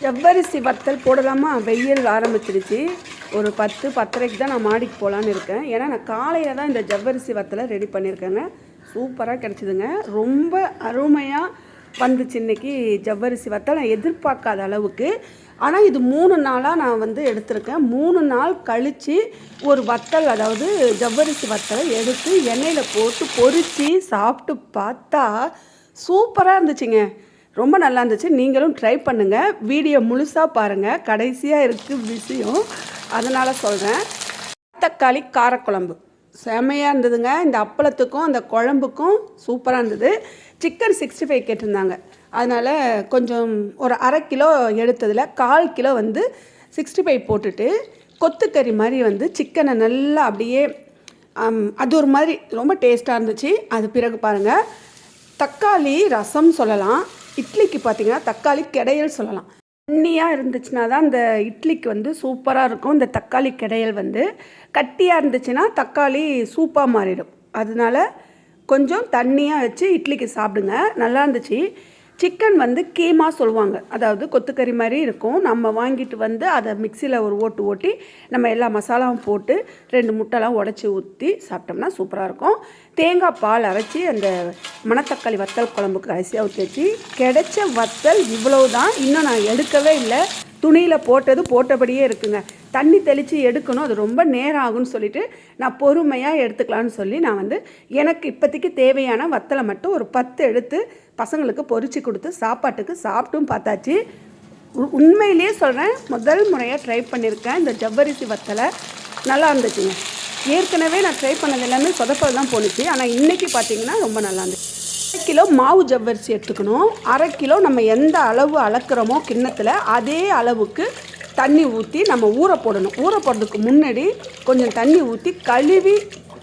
ஜவ்வரிசி வத்தல் போடலாமா? வெயில் ஆரம்பிச்சிருச்சு. ஒரு 10, 10:30க்கு தான் நான் மாடிக்கு போகலான்னு இருக்கேன். ஏன்னா நான் காலையில் தான் இந்த ஜவ்வரிசி வத்தலை ரெடி பண்ணியிருக்கேங்க. சூப்பராக கிடச்சிதுங்க. ரொம்ப அருமையாக வந்துச்சு இன்றைக்கி ஜவ்வரிசி வத்தல். நான் எதிர்பார்க்காத அளவுக்கு. ஆனால் இது 3 நாளாக நான் வந்து எடுத்திருக்கேன். 3 நாள் கழித்து ஒரு வத்தல், அதாவது ஜவ்வரிசி வத்தலை எடுத்து எண்ணெயில் போட்டு பொரித்து சாப்பிட்டு பார்த்தா சூப்பராக இருந்துச்சுங்க. ரொம்ப நல்லா இருந்துச்சு. நீங்களும் ட்ரை பண்ணுங்கள். வீடியோ முழுசாக பாருங்கள். கடைசியாக இருக்குது விஷயம், அதனால் சொல்கிறேன். தக்காளி காரக்குழம்பு செமையாக இருந்ததுங்க. இந்த அப்பளத்துக்கும் அந்த குழம்புக்கும் சூப்பராக இருந்தது. சிக்கன் 65 கேட்டிருந்தாங்க. அதனால் கொஞ்சம் ஒரு 1/2 கிலோ எடுத்ததில் 1/4 கிலோ வந்து 65 போட்டுட்டு கொத்துக்கறி மாதிரி வந்து சிக்கனை நல்லா அப்படியே அது ஒரு மாதிரி ரொம்ப டேஸ்ட்டாக இருந்துச்சு. அது பிறகு பாருங்கள், தக்காளி ரசம் சொல்லலாம். இட்லிக்கு பார்த்திங்கன்னா தக்காளி கிடையல் சொல்லலாம். தண்ணியாக இருந்துச்சுன்னா தான் இந்த இட்லிக்கு வந்து சூப்பராக இருக்கும். இந்த தக்காளி கிடையல் வந்து கட்டியாக இருந்துச்சுன்னா தக்காளி சூப்பாக மாறிடும். அதனால கொஞ்சம் தண்ணியாக வச்சு இட்லிக்கு சாப்பிடுங்க. நல்லா இருந்துச்சு. சிக்கன் வந்து கீமா சொல்லுவாங்க. அதாவது கொத்துக்கறி மாதிரி இருக்கும். நம்ம வாங்கிட்டு வந்து அதை மிக்சியில் ஒரு ஓட்டி நம்ம எல்லா மசாலாவும் போட்டு 2 முட்டைலாம் உடச்சி ஊற்றி சாப்பிட்டோம்னா சூப்பராக இருக்கும். தேங்காய் பால் அரைச்சி அந்த மணத்தக்காளி வத்தல் குழம்புக்கு கடைசியாக ஊற்றி வச்சு கிடைச்ச வத்தல் இவ்வளவு தான். இன்னும் நான் எடுக்கவே இல்லை. துணியில் போட்டபடியே இருக்குங்க. தண்ணி தெளித்து எடுக்கணும், அது ரொம்ப நேரம் ஆகும்னு சொல்லிவிட்டு நான் பொறுமையாக எடுத்துக்கலான்னு சொல்லி நான் வந்து எனக்கு இப்போதைக்கு தேவையான வத்தலை மட்டும் ஒரு 10 எடுத்து பசங்களுக்கு பொரித்து கொடுத்து சாப்பாட்டுக்கு சாப்பிட்டும் பார்த்தாச்சு. உண்மையிலேயே சொல்கிறேன், முதல் முறையாக ட்ரை பண்ணியிருக்கேன் இந்த ஜவ்வரிசி வத்தலை. நல்லா இருந்துச்சுங்க. ஏற்கனவே நான் ட்ரை பண்ணது எல்லாமே சொதப்பல் தான் போணுச்சு. ஆனால் இன்றைக்கி பார்த்திங்கன்னா ரொம்ப நல்லா இருந்துச்சு. 1 கிலோ மாவு ஜவ்வரிசி எடுத்துக்கணும். 1/2 கிலோ நம்ம எந்த அளவு அளக்குறோமோ கிண்ணத்தில் அதே அளவுக்கு தண்ணி ஊற்றி நம்ம ஊற போடணும். ஊற போடுறதுக்கு முன்னாடி கொஞ்சம் தண்ணி ஊற்றி கழுவி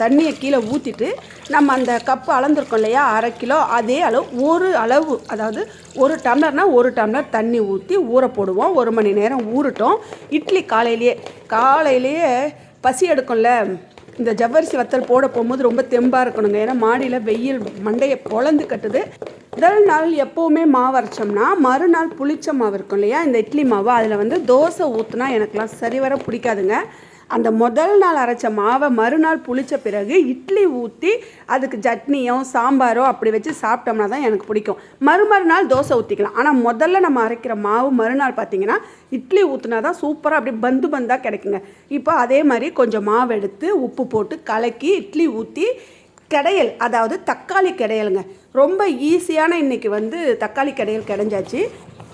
தண்ணியை கீழே ஊற்றிட்டு நம்ம அந்த கப்பு அளந்துருக்கோம் இல்லையா, 1/2 கிலோ, அதே அளவு அதாவது 1 டம்ளர்னால் 1 டம்ளர் தண்ணி ஊற்றி ஊற போடுவோம். 1 மணி நேரம் ஊறட்டும். இட்லி காலையிலேயே பசி எடுக்கும்ல, இந்த ஜவ்வரிசி வத்தல் போட போகும்போது ரொம்ப தெம்பாக இருக்கணுங்க. ஏன்னா மாடியில் வெயில் மண்டையை பொழந்து கட்டுது. முதல் நாள் எப்போவுமே மாவு அரைச்சோம்னா மறுநாள் புளிச்ச மாவு இருக்கும் இல்லையா, இந்த இட்லி மாவு, அதில் வந்து தோசை ஊற்றுனா எனக்குலாம் சரிவர பிடிக்காதுங்க. அந்த முதல் நாள் அரைச்ச மாவை மறுநாள் புளித்த பிறகு இட்லி ஊற்றி அதுக்கு சட்னியோ சாம்பாரோ அப்படி வச்சு சாப்பிட்டோம்னா தான் எனக்கு பிடிக்கும். மறுநாள் தோசை ஊற்றிக்கலாம். ஆனால் முதல்ல நம்ம அரைக்கிற மாவு மறுநாள் பார்த்திங்கன்னா இட்லி ஊற்றினா தான் சூப்பராக அப்படி பந்தாக கிடைக்குங்க. இப்போ அதே மாதிரி கொஞ்சம் மாவு எடுத்து உப்பு போட்டு கலக்கி இட்லி ஊற்றி கிடையல், அதாவது தக்காளி கிடையலுங்க. ரொம்ப ஈஸியான இன்றைக்கி வந்து தக்காளி கிடையல் கிடைஞ்சாச்சு.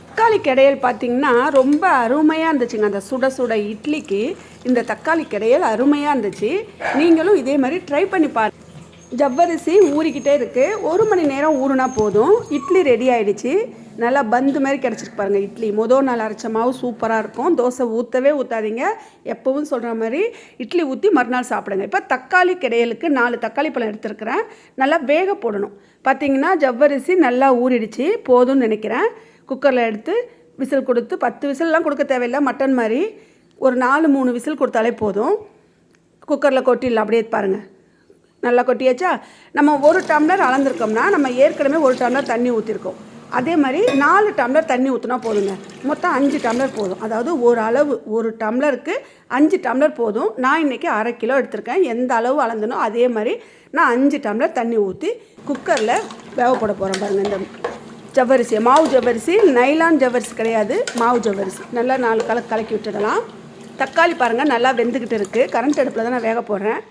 தக்காளி கிடையல் பார்த்திங்கன்னா ரொம்ப அருமையாக இருந்துச்சுங்க. அந்த சுட சுட இட்லிக்கு இந்த தக்காளி கிடையல் அருமையாக இருந்துச்சு. நீங்களும் இதே மாதிரி ட்ரை பண்ணி பாருங்கள். ஜவ்வரிசி ஊறிக்கிட்டே இருக்குது. 1 மணி நேரம் ஊறுனா போதும். இட்லி ரெடி ஆகிடுச்சு. நல்லா பந்து மாதிரி கிடச்சிருக்கு பாருங்கள். இட்லி முதல் நாள் அரைச்ச மாவு சூப்பராக இருக்கும். தோசை ஊற்றாதீங்க. எப்போவும் சொல்கிற மாதிரி இட்லி ஊற்றி மறுநாள் சாப்பிடுங்க. இப்போ தக்காளி கிடையலுக்கு 4 தக்காளி பழம் எடுத்துருக்கிறேன். நல்லா வேக போடணும். பார்த்திங்கன்னா ஜவ்வரிசி நல்லா ஊறிடுச்சு, போதும்னு நினைக்கிறேன். குக்கரில் எடுத்து விசில் கொடுத்து 10 விசில்லாம் கொடுக்க தேவையில்லை. மட்டன் மாதிரி ஒரு 4-3 விசில் கொடுத்தாலே போதும். குக்கரில் கொட்டிடலாம். அப்படியே பாருங்கள், நல்லா கொட்டியாச்சா. நம்ம 1 டம்ளர் அளந்துருக்கோம்னா நம்ம ஏற்கனவே 1 டம்ளர் தண்ணி ஊற்றிருக்கோம். அதே மாதிரி 4 டம்ளர் தண்ணி ஊற்றினா போதுங்க. மொத்தம் 5 டம்ளர் போதும். அதாவது ஒரு அளவு 1 டம்ளருக்கு 5 டம்ளர் போதும். நான் இன்றைக்கி 1/2 கிலோ எடுத்திருக்கேன். எந்த அளவு அளந்தனோ அதே மாதிரி நான் 5 டம்ளர் தண்ணி ஊற்றி குக்கரில் வேக போட போகிறேன் பாருங்கள். இந்த ஜவ்வரிசி மாவு ஜவ்வரிசி, நைலான் ஜவ்வரிசி கிடையாது, மாவு ஜவ்வரிசி. நல்லா 4 கலக்கி விட்டுடலாம். தக்காளி பாருங்கள் நல்லா வெந்துக்கிட்டு இருக்குது. கரண்ட் அடுப்பில் தான் நான் வேக போடுறேன்.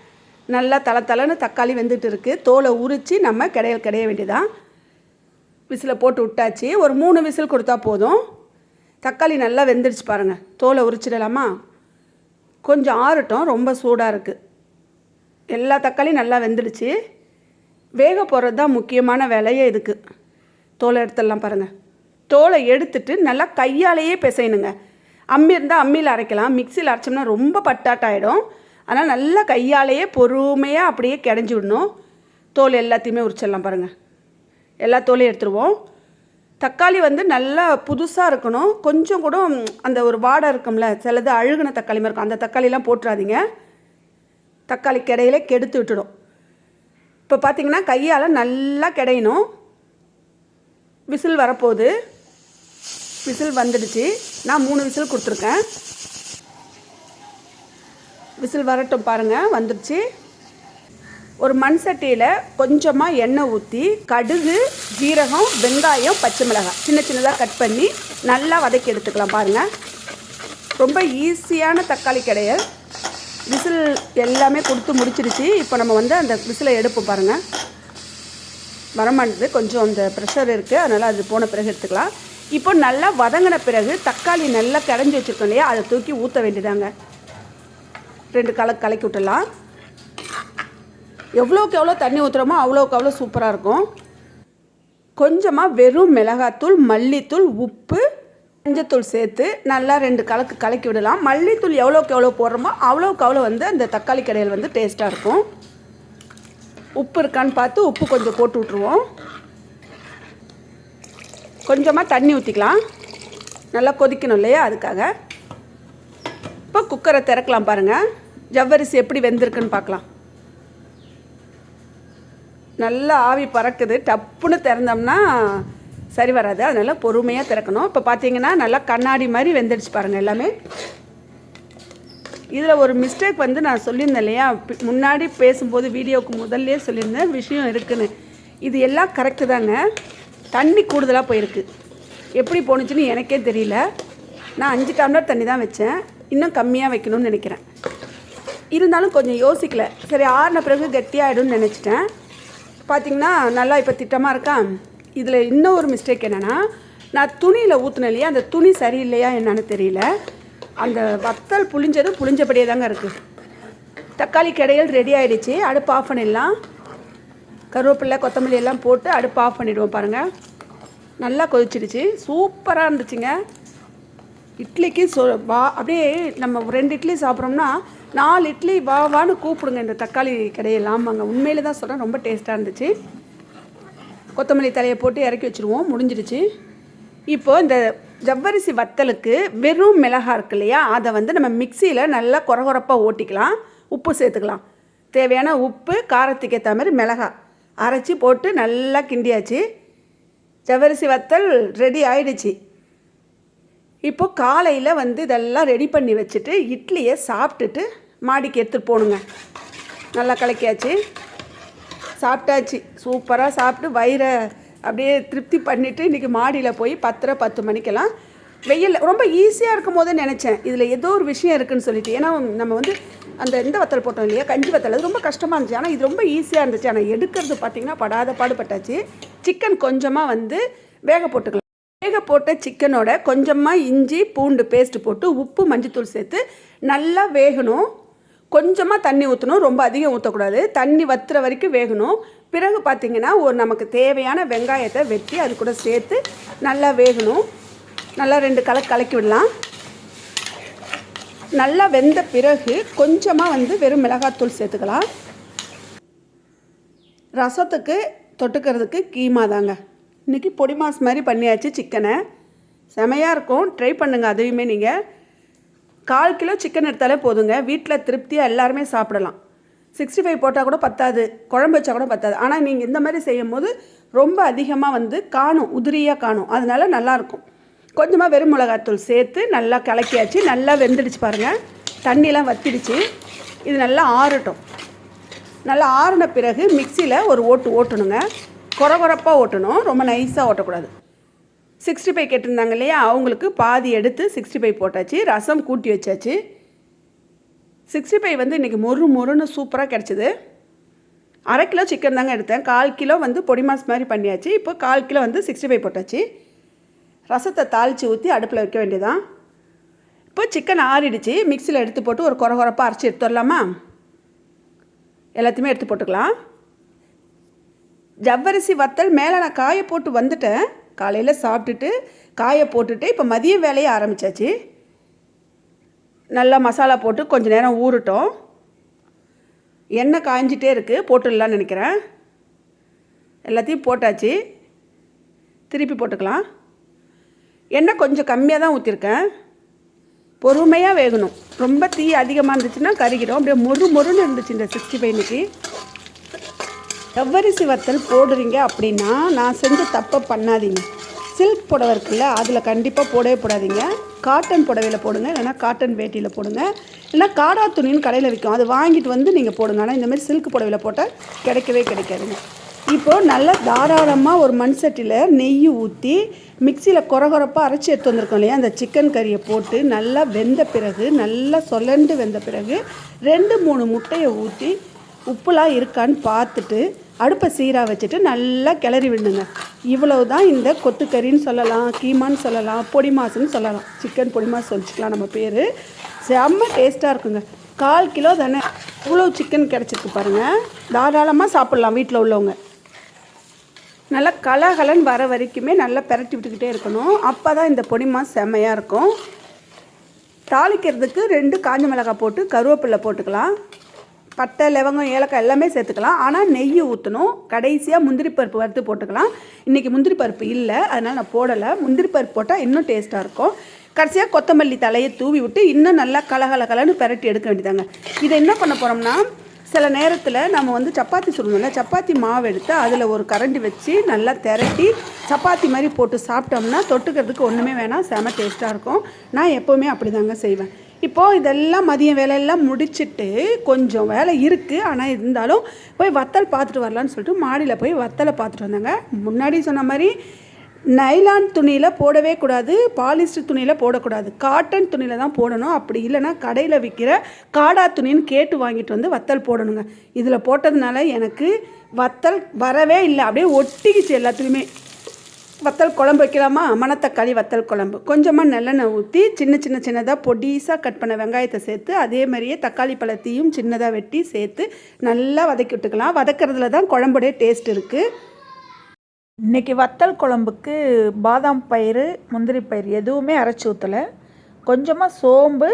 நல்லா தலை தக்காளி வெந்துக்கிட்டு இருக்குது. தோலை உரித்து நம்ம கிடைய வேண்டியதான். விசிலை போட்டு விட்டாச்சு. ஒரு 3 விசில் கொடுத்தா போதும். தக்காளி நல்லா வெந்துடுச்சு பாருங்கள். தோலை உரிச்சிடலாமா? கொஞ்சம் ஆறட்டும், ரொம்ப சூடாக இருக்குது. எல்லா தக்காளியும் நல்லா வெந்துடுச்சு. வேக போடுறது தான் முக்கியமான வேலையே இதுக்கு. தோலை எடுத்துடலாம் பாருங்கள். தோலை எடுத்துட்டு நல்லா கையாலேயே பிசையணுங்க. அம்மி இருந்தால் அம்மியில் அரைக்கலாம். மிக்சியில் அரைச்சோம்னா ரொம்ப பட்டாட்டாயிடும். அதனால் நல்லா கையாலேயே பொறுமையாக அப்படியே கிடைஞ்சி விடணும். தோல் எல்லாத்தையுமே உரிச்சிடலாம் பாருங்கள். எல்லா தோலையும் எடுத்துருவோம். தக்காளி வந்து நல்லா புதுசாக இருக்கணும். கொஞ்சம் கூட அந்த ஒரு வாடை இருக்கும்ல, சிலது அழுகுன தக்காளி மாதிரி இருக்கும். அந்த தக்காளிலாம் போட்டுறாதீங்க. தக்காளி கிடையில கெடுத்து விட்டுடும். இப்போ பார்த்திங்கன்னா கையால் நல்லா கிடையணும். விசில் வரப்போகுது. விசில் வந்துடுச்சு. நான் 3 விசில் கொடுத்துருக்கேன். விசில் வரட்டும் பாருங்கள், வந்துடுச்சு. ஒரு மண் சட்டியில் கொஞ்சமாக எண்ணெய் ஊற்றி கடுகு, ஜீரகம், வெங்காயம், பச்சை மிளகாய் சின்ன சின்னதாக கட் பண்ணி நல்லா வதக்கி எடுத்துக்கலாம். பாருங்கள், ரொம்ப ஈஸியான தக்காளி கடையல். விசில் எல்லாமே கொடுத்து முடிச்சிருச்சு. இப்போ நம்ம வந்து அந்த விசிலை எடுப்போம். பாருங்கள், வரமாட்டது, கொஞ்சம் அந்த ப்ரெஷர் இருக்குது, அதனால் அது போன பிறகு எடுத்துக்கலாம். இப்போ நல்லா வதங்கின பிறகு தக்காளி நல்லா கடைஞ்சி வச்சுருக்கோம் இல்லையா, அதை தூக்கி ஊற்ற வேண்டியதாங்க. 2 கலக்கி விட்டுடலாம். எவ்வளோக்கு எவ்வளோ தண்ணி ஊற்றுறோமோ அவ்வளோக்கு அவ்வளோ சூப்பராக இருக்கும். கொஞ்சமாக வெறும் மிளகாத்தூள், மல்லித்தூள், உப்பு, மஞ்சத்தூள் சேர்த்து நல்லா 2 கலக்கி விடலாம். மல்லித்தூள் எவ்வளோக்கு எவ்வளோ போடுறோமோ அவ்வளோக்கு அவ்வளோ வந்து அந்த தக்காளி கடையில் வந்து டேஸ்ட்டாக இருக்கும். உப்பு இருக்கான்னு பார்த்து உப்பு கொஞ்சம் போட்டு விட்ருவோம். கொஞ்சமாக தண்ணி ஊற்றிக்கலாம், நல்லா கொதிக்கணும் இல்லையா, அதுக்காக. இப்போ குக்கரை திறக்கலாம். பாருங்கள், ஜவ்வரிசி எப்படி வெந்திருக்குன்னு பார்க்கலாம். நல்லா ஆவி பறக்குது. டப்புன்னு திறந்தோம்னா சரி வராது, அதனால் பொறுமையாக திறக்கணும். இப்போ பார்த்தீங்கன்னா நல்லா கண்ணாடி மாதிரி வெந்துடுச்சு பாருங்கள் எல்லாமே. இதில் ஒரு மிஸ்டேக் வந்து நான் சொல்லியிருந்தேன் இல்லையா, முன்னாடி பேசும்போது வீடியோவுக்கு முதல்லே சொல்லியிருந்தேன் விஷயம் இருக்குன்னு. இது எல்லாம் கரெக்டு தாங்க, தண்ணி கூடுதலாக போயிருக்கு. எப்படி போணுச்சுன்னு எனக்கே தெரியல. நான் 5 டம்ளர் தண்ணி தான் வச்சேன், இன்னும் கம்மியாக வைக்கணும்னு நினைக்கிறேன். இருந்தாலும் கொஞ்சம் யோசிக்கல, சரி ஆறின பிறகு கெட்டியாகிடும்னு நினச்சிட்டேன். பார்த்திங்கன்னா நல்லா இப்போ திட்டமாக இருக்கா. இதில் இன்னும் ஒரு மிஸ்டேக் என்னென்னா, நான் துணியில் ஊற்றினேன் இல்லையா, அந்த துணி சரியில்லையா என்னன்னு தெரியல. அந்த வத்தல் புளிஞ்சபடியே தாங்க இருக்குது. தக்காளி கடையில் ரெடி ஆகிடுச்சு. அடுப்பு ஆஃப் பண்ணிடலாம். கருவேப்பிலை, கொத்தமல்லி எல்லாம் போட்டு அடுப்பு ஆஃப் பண்ணிவிடுவோம். பாருங்கள், நல்லா கொதிச்சிடுச்சு. சூப்பராக இருந்துச்சுங்க. இட்லிக்கு அப்படியே நம்ம 2 இட்லி சாப்பிட்றோம்னா 4 இட்லி வான்னு கூப்பிடுங்க இந்த தக்காளி கடையில். ஆமாங்க, உண்மையிலே தான் சொல்கிறேன், ரொம்ப டேஸ்ட்டாக இருந்துச்சு. கொத்தமல்லி தலையை போட்டு இறக்கி வச்சுருவோம், முடிஞ்சிடுச்சு. இப்போது இந்த ஜவ்வரிசி வத்தலுக்கு வெறும் மிளகாய் இருக்கு இல்லையா, அதை வந்து நம்ம மிக்சியில் நல்லா கொரகொரப்பாக ஓட்டிக்கலாம். உப்பு சேர்த்துக்கலாம், தேவையான உப்பு, காரத்துக்கு ஏற்ற மாதிரி மிளகாய் அரைச்சி போட்டு நல்லா கிண்டியாச்சு. ஜவ்வரிசி வத்தல் ரெடி ஆயிடுச்சு. இப்போ காலையில் வந்து இதெல்லாம் ரெடி பண்ணி வச்சுட்டு இட்லியை சாப்பிட்டுட்டு மாடிக்கு எடுத்துகிட்டு போகணுங்க. நல்லா கலக்கியாச்சு, சாப்பிட்டாச்சு. சூப்பராக சாப்பிட்டு வயிறை அப்படியே திருப்தி பண்ணிவிட்டு இன்றைக்கி மாடியில் போய் 10 மணிக்கெல்லாம் வெயில் ரொம்ப ஈஸியாக இருக்கும் போதே நினச்சேன் இதில் ஏதோ ஒரு விஷயம் இருக்குதுன்னு சொல்லிட்டு. ஏன்னா நம்ம வந்து அந்த இந்த வத்தல் போட்டோம் இல்லையா, கஞ்சி வத்தல், அது ரொம்ப கஷ்டமாக இருந்துச்சு. ஆனால் இது ரொம்ப ஈஸியாக இருந்துச்சு. ஆனால் எடுக்கிறது பார்த்திங்கன்னா படாத பாடுபட்டாச்சு. சிக்கன் கொஞ்சமாக வந்து வேக போட்டுக்கலாம். வேக போட்ட சிக்கனோட கொஞ்சமாக இஞ்சி பூண்டு பேஸ்ட்டு போட்டு உப்பு மஞ்சத்தூள் சேர்த்து நல்லா வேகணும். கொஞ்சமாக தண்ணி ஊற்றணும், ரொம்ப அதிகம் ஊற்றக்கூடாது. தண்ணி வத்துற வரைக்கும் வேகணும். பிறகு பார்த்திங்கன்னா ஒரு நமக்கு தேவையான வெங்காயத்தை வெட்டி அது கூட சேர்த்து நல்லா வேகணும். நல்லா 2 கலக்கி விடலாம். நல்லா வெந்த பிறகு கொஞ்சமாக வந்து வெறும் மிளகாத்தூள் சேர்த்துக்கலாம். ரசத்துக்கு தொட்டுக்கிறதுக்கு கீமா தாங்க. இன்றைக்கி பொடி மாஸ் மாதிரி பண்ணியாச்சு சிக்கனை. செமையாக இருக்கும், ட்ரை பண்ணுங்கள். அதையுமே நீங்கள் 1/4 கிலோ சிக்கன் எடுத்தாலே போதுங்க, வீட்டில் திருப்தியாக எல்லாருமே சாப்பிடலாம். 65 போட்டால் கூட பத்தாது, குழம்பு வச்சா கூட பத்தாது. ஆனால் நீங்கள் இந்த மாதிரி செய்யும் போது ரொம்ப அதிகமாக வந்து காணும், உதிரியாக காணும், அதனால நல்லாயிருக்கும். கொஞ்சமாக வெறும் மிளகாத்தூள் சேர்த்து நல்லா கலக்கியாச்சு. நல்லா வெந்துடுச்சு பாருங்கள், தண்ணியெலாம் வத்திடுச்சு. இது நல்லா ஆறட்டும். நல்லா ஆறின பிறகு மிக்சியில் ஒரு ஓட்டணுங்க. கொரகொரப்பாக ஓட்டணும், ரொம்ப நைஸாக ஓட்டக்கூடாது. 65 கேட்டிருந்தாங்க இல்லையா, அவங்களுக்கு பாதி எடுத்து 65 போட்டாச்சு. ரசம் கூட்டி வச்சாச்சு. 65 வந்து இன்றைக்கி மொறுன்னு சூப்பராக கிடச்சிது. 1/2 கிலோ சிக்கன் தாங்க எடுத்தேன். 1/4 கிலோ வந்து பொடி மாஸ் மாதிரி பண்ணியாச்சு. இப்போ 1/4 கிலோ வந்து 65 போட்டாச்சு. ரசத்தை தாளித்து ஊற்றி அடுப்பில் வைக்க வேண்டியதான். இப்போ சிக்கன் ஆறிடுச்சு. மிக்சியில் எடுத்து போட்டு ஒரு கொரகொரப்பாக அரைச்சி எடுத்து வரலாமா? எல்லாத்தையுமே எடுத்து போட்டுக்கலாம். ஜவ்வரிசி வத்தல் மேலே நான் காய போட்டு வந்துட்டேன். காலையில் சாப்பிட்டுட்டு காய போட்டுட்டு இப்போ மதிய வேலையை ஆரம்பித்தாச்சு. நல்லா மசாலா போட்டு கொஞ்சம் நேரம் ஊறட்டும். எண்ணெய் காய்ஞ்சிட்டே இருக்குது, போட்டுடலான்னு நினைக்கிறேன். எல்லாத்தையும் போட்டாச்சு, திருப்பி போட்டுக்கலாம். எண்ணெய் கொஞ்சம் கம்மியாக தான் ஊற்றிருக்கேன். பொறுமையாக வேகணும், ரொம்ப தீ அதிகமாக இருந்துச்சுன்னா கருகிடும். அப்படியே மொறுன்னு இருந்துச்சு இந்த 65 இன்னைக்கு. ஜவ்வரிசி வத்தல் போடுறீங்க அப்படின்னா நான் செஞ்ச தப்பை பண்ணாதீங்க. சில்க் புடவை இருக்குல்ல, அதில் கண்டிப்பாக போடவே போடாதீங்க. காட்டன் புடவையில் போடுங்க, இல்லைனா காட்டன் வேட்டியில் போடுங்க, இல்லைனா காடா துணின்னு கடையில் விற்கும், அது வாங்கிட்டு வந்து நீங்கள் போடுங்க. ஆனால் இந்தமாதிரி சில்க் புடவையில் போட்டால் கிடைக்கவே கிடைக்காதுங்க. இப்போது நல்லா தாராளமாக ஒரு மண் சட்டியில் நெய் ஊற்றி மிக்சியில் கொரகொரப்பாக அரைச்சி எடுத்து வந்திருக்கோம் இல்லையா, அந்த சிக்கன் கறியை போட்டு நல்லா வெந்த பிறகு, நல்லா சொலண்டு வெந்த பிறகு 2-3 முட்டையை ஊற்றி உப்புலாம் இருக்கான்னு பார்த்துட்டு அடுப்பை சீராக வச்சுட்டு நல்லா கிளறி விடுங்க. இவ்வளவு தான் இந்த கொத்துக்கறின்னு சொல்லலாம், கீமான்னு சொல்லலாம், பொடி மாசுன்னு சொல்லலாம். சிக்கன் பொடி மாசு சொல்லிச்சிக்கலாம் நம்ம பேர். செம்ம டேஸ்ட்டாக இருக்குங்க. 1/4 கிலோ தானே, இவ்வளோ சிக்கன் கிடச்சிருக்கு பாருங்கள். தாராளமாக சாப்பிட்லாம் வீட்டில் உள்ளவங்க. நல்லா கலகலன்னு வர வரைக்குமே நல்லா பெரட்டி விட்டுக்கிட்டே இருக்கணும். அப்போ தான் இந்த பொடி மாசு செம்மையாக இருக்கும். தாளிக்கிறதுக்கு 2 காஞ்ச மிளகாய் போட்டு கருவேப்பிலை போட்டுக்கலாம். பட்டை, லவங்கம், ஏலக்காய் எல்லாமே சேர்த்துக்கலாம். ஆனால் நெய் ஊற்றணும். கடைசியாக முந்திரி பருப்பு வறுத்து போட்டுக்கலாம். இன்றைக்கி முந்திரி பருப்பு இல்லை, அதனால் நான் போடலை. முந்திரி பருப்பு போட்டால் இன்னும் டேஸ்ட்டாக இருக்கும். கடைசியாக கொத்தமல்லி தலையை தூவி விட்டு இன்னும் நல்லா கலகலன்னு பெரட்டி எடுக்க வேண்டியதாங்க. இதை என்ன பண்ண போகிறோம்னா, சில நேரத்தில் நம்ம சப்பாத்தி சுடணும்ல, சப்பாத்தி மாவு எடுத்து அதில் ஒரு கரண்டி வச்சு நல்லா திரட்டி சப்பாத்தி மாதிரி போட்டு சாப்பிட்டோம்னா தொட்டுக்கிறதுக்கு ஒன்றுமே வேணாம், செம டேஸ்ட்டாக இருக்கும். நான் எப்போவுமே அப்படி தாங்க செய்வேன். இப்போது இதெல்லாம் மதியம் வேலையெல்லாம் முடிச்சுட்டு கொஞ்சம் வேலை இருக்குது, ஆனால் இருந்தாலும் போய் வத்தல் பார்த்துட்டு வரலான்னு சொல்லிட்டு மாடியில் போய் வத்தலை பார்த்துட்டு வந்தாங்க. முன்னாடி சொன்ன மாதிரி நைலான் துணியில் போடவே கூடாது, பாலிஸ்டர் துணியில் போடக்கூடாது, காட்டன் துணியில் தான் போடணும். அப்படி இல்லைனா கடையில் விற்கிற காடா துணின்னு கேட்டு வாங்கிட்டு வந்து வத்தல் போடணுங்க. இதில் போட்டதுனால எனக்கு வத்தல் வரவே இல்லை, அப்படியே ஒட்டிக்கிச்சு எல்லாத்துலேயுமே. வத்தல் குழம்பு வைக்கலாமா? மணத்தக்காளி வத்தல் குழம்பு. கொஞ்சமாக நல்லெண்ணெய் ஊற்றி சின்னதாக பொடிசாக கட் பண்ண வெங்காயத்தை சேர்த்து அதே மாதிரியே தக்காளி பழத்தையும் சின்னதாக வெட்டி சேர்த்து நல்லா வதக்கி விட்டுக்கலாம். வதக்கிறதுல தான் குழம்புடைய டேஸ்ட் இருக்குது. இன்றைக்கி வத்தல் குழம்புக்கு பாதாம் பயிறு, முந்திரி பயிறு எதுவுமே அரைச்சி ஊற்றலை. கொஞ்சமாக சோம்பு,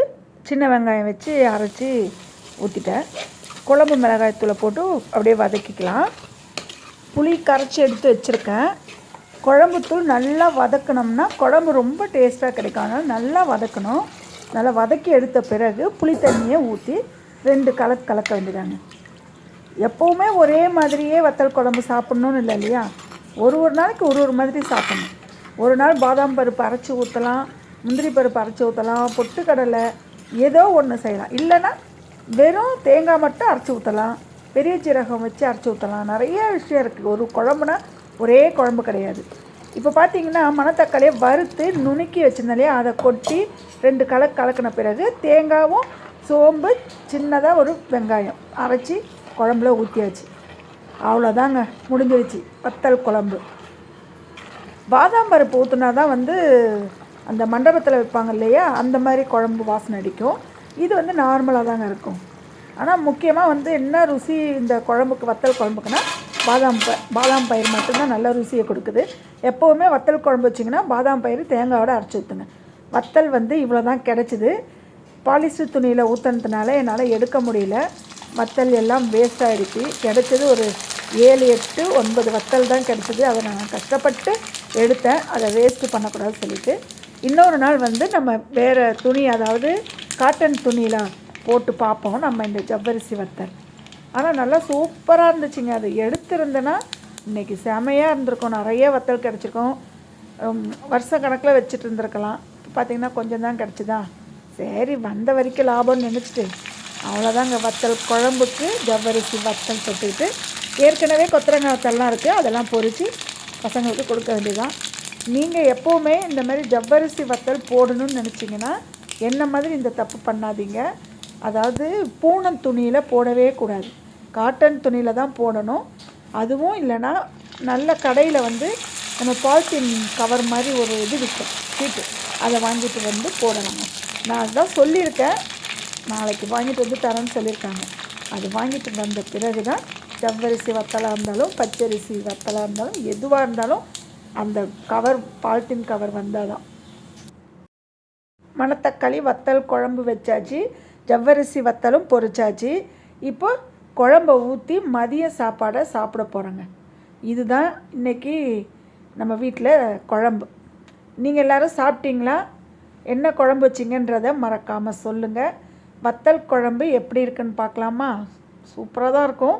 சின்ன வெங்காயம் வச்சு அரைச்சி ஊற்றிட்டேன். குழம்பு மிளகாய்த்தூளை போட்டு அப்படியே வதக்கிக்கலாம். புளி கரைச்சி எடுத்து வச்சுருக்கேன். குழம்புத்தூள் நல்லா வதக்கணும்னா குழம்பு ரொம்ப டேஸ்ட்டாக கிடைக்கும். அதனால் நல்லா வதக்கணும். நல்லா வதக்கி எடுத்த பிறகு புளி தண்ணியை ஊற்றி 2 கலக்க வேண்டியதாங்க. எப்போவுமே ஒரே மாதிரியே வத்தல் குழம்பு சாப்பிட்ணுன்னு இல்லை இல்லையா, ஒரு நாளைக்கு ஒரு மாதிரி சாப்பிட்ணும். ஒரு நாள் பாதாம் பருப்பு அரைச்சி ஊற்றலாம், முந்திரி பருப்பு அரைச்சி ஊற்றலாம், பொட்டுக்கடலை ஏதோ ஒன்று செய்யலாம். இல்லைன்னா வெறும் தேங்காய் மட்டும் அரைச்சி ஊற்றலாம், பெரிய சீரகம் வச்சு அரைச்சி ஊற்றலாம். நிறைய விஷயம் இருக்குது. ஒரு குழம்புனா ஒரே குழம்பு கிடையாது. இப்போ பார்த்தீங்கன்னா மணத்தக்காளியை வறுத்து நுணுக்கி வச்சுருந்தாலே அதை கொட்டி 2 கலக்கின பிறகு தேங்காயும் சோம்பு சின்னதாக ஒரு வெங்காயம் அரைச்சி குழம்புல ஊற்றியாச்சு. அவ்வளோதாங்க, முடிஞ்சிருச்சு வத்தல் குழம்பு. பாதாம் பருப்பு ஊற்றுனா தான் அந்த மண்டபத்தில் வைப்பாங்க இல்லையா, அந்த மாதிரி குழம்பு வாசனை அடிக்கும். இது நார்மலாக தாங்க இருக்கும். ஆனால் முக்கியமாக என்ன ருசி இந்த குழம்புக்கு, வத்தல் குழம்புக்குன்னா பாதாம் பயிர் மட்டும்தான் நல்ல ருசியை கொடுக்குது. எப்போவுமே வத்தல் குழம்பு வச்சிங்கன்னா பாதாம் பயிர் தேங்காயோட அரைச்சி ஊற்றுங்க. வத்தல் இவ்வளோ தான் கிடச்சிது. பாலிஸ்டர் துணியில் ஊற்றுனதுனால என்னால் எடுக்க முடியல. வத்தல் எல்லாம் வேஸ்ட் ஆகிடுச்சு. கிடச்சது ஒரு 7, 8, 9 வத்தல் தான் கிடச்சிது. அதை நான் கஷ்டப்பட்டு எடுத்தேன். அதை வேஸ்ட்டு பண்ணக்கூடாதுன்னு சொல்லிவிட்டு இன்னொரு நாள் நம்ம வேறு துணி, அதாவது காட்டன் துணியில் போட்டு பார்ப்போம் நம்ம இந்த ஜவ்வரிசி வத்தல். ஆனால் நல்லா சூப்பராக இருந்துச்சுங்க. அது எடுத்திருந்தேன்னா இன்றைக்கி செமையாக இருந்திருக்கும். நிறைய வத்தல் கிடச்சிருக்கும். வருஷ கணக்கில் வச்சுட்டு இருந்திருக்கலாம். பார்த்திங்கன்னா கொஞ்சம் தான் கிடச்சிதா, சரி வந்த வரைக்கும் லாபம்னு நினச்சிட்டு அவ்வளோதாங்க. வத்தல் குழம்புக்கு ஜவ்வரிசி வத்தல் தொட்டுக்கிட்டு ஏற்கனவே கொத்தரங்காய் வத்தல்லாம் இருக்குது, அதெல்லாம் பொரித்து பசங்களுக்கு கொடுக்க வேண்டியதான். நீங்கள் எப்போவுமே இந்த மாதிரி ஜவ்வரிசி வத்தல் போடணும்னு நினச்சிங்கன்னா என்ன மாதிரி இந்த தப்பு பண்ணாதீங்க. அதாவது பூனம் துணியில் போடவே கூடாது, காட்டன் துணியில் தான் போடணும். அதுவும் இல்லைன்னா நல்ல கடையில் நம்ம பாலித்தீன் கவர் மாதிரி ஒரு இது விற்கும் சீட்டு, அதை வாங்கிட்டு போடலாங்க. நான் அதுதான் சொல்லியிருக்கேன், நாளைக்கு வாங்கிட்டு தரேன்னு சொல்லியிருக்காங்க. அது வாங்கிட்டு வந்த பிறகு தான் ஜவ்வரிசி வத்தலாக இருந்தாலும் பச்சரிசி வத்தலாக இருந்தாலும் எதுவாக இருந்தாலும் அந்த கவர், பாலித்தீன் கவர் வந்தால் தான். மணத்தக்காளி வத்தல் குழம்பு வச்சாச்சு, ஜவ்வரிசி வத்தலும் பொரிச்சாச்சு. இப்போ குழம்பை ஊற்றி மதிய சாப்பாடை சாப்பிட போகிறோங்க. இதுதான் இன்றைக்கி நம்ம வீட்டில் குழம்பு. நீங்கள் எல்லோரும் சாப்பிட்டீங்களா? என்ன குழம்பு வச்சிங்கன்றதை மறக்காமல் சொல்லுங்கள். வத்தல் குழம்பு எப்படி இருக்குன்னு பார்க்கலாமா? சூப்பராக தான் இருக்கும்.